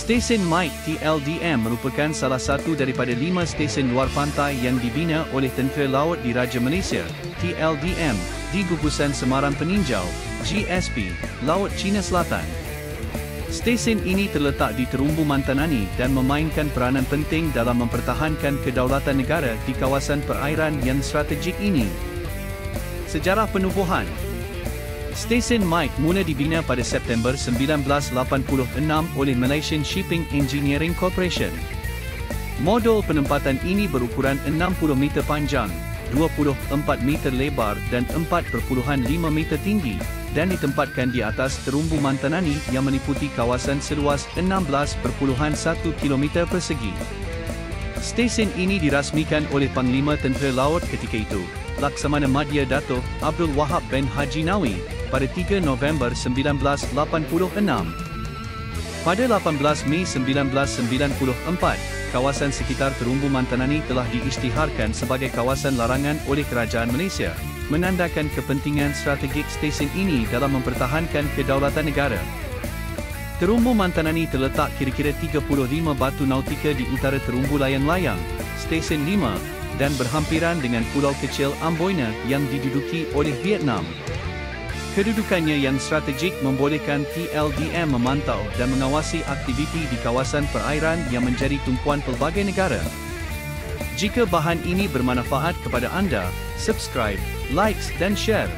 Stesen Mike TLDM merupakan salah satu daripada 5 stesen luar pantai yang dibina oleh Tentera Laut Diraja Malaysia, TLDM, di Gugusan Semarang Peninjau, GSP, Laut China Selatan. Stesen ini terletak di Terumbu Mantanani dan memainkan peranan penting dalam mempertahankan kedaulatan negara di kawasan perairan yang strategik ini. Sejarah penubuhan. Stesen Mike mula dibina pada September 1986 oleh Malaysian Shipping Engineering Corporation. Modul penempatan ini berukuran 60 meter panjang, 24 meter lebar dan 4.5 meter tinggi, dan ditempatkan di atas Terumbu Mantanani yang meliputi kawasan seluas 16.1 km persegi. Stesen ini dirasmikan oleh Panglima Tentera Laut ketika itu, Laksamana Madya Dato' Abdul Wahab bin Haji Nawi, pada 3 November 1986. Pada 18 Mei 1994, kawasan sekitar Terumbu Mantanani telah diisytiharkan sebagai kawasan larangan oleh Kerajaan Malaysia, menandakan kepentingan strategik stesen ini dalam mempertahankan kedaulatan negara. Terumbu Mantanani terletak kira-kira 35 batu nautika di utara terumbu layang-layang, Stesen 5, dan berhampiran dengan pulau kecil Amboina yang diduduki oleh Vietnam. Kedudukannya yang strategik membolehkan TLDM memantau dan mengawasi aktiviti di kawasan perairan yang menjadi tumpuan pelbagai negara. Jika bahan ini bermanfaat kepada anda, subscribe, likes dan share.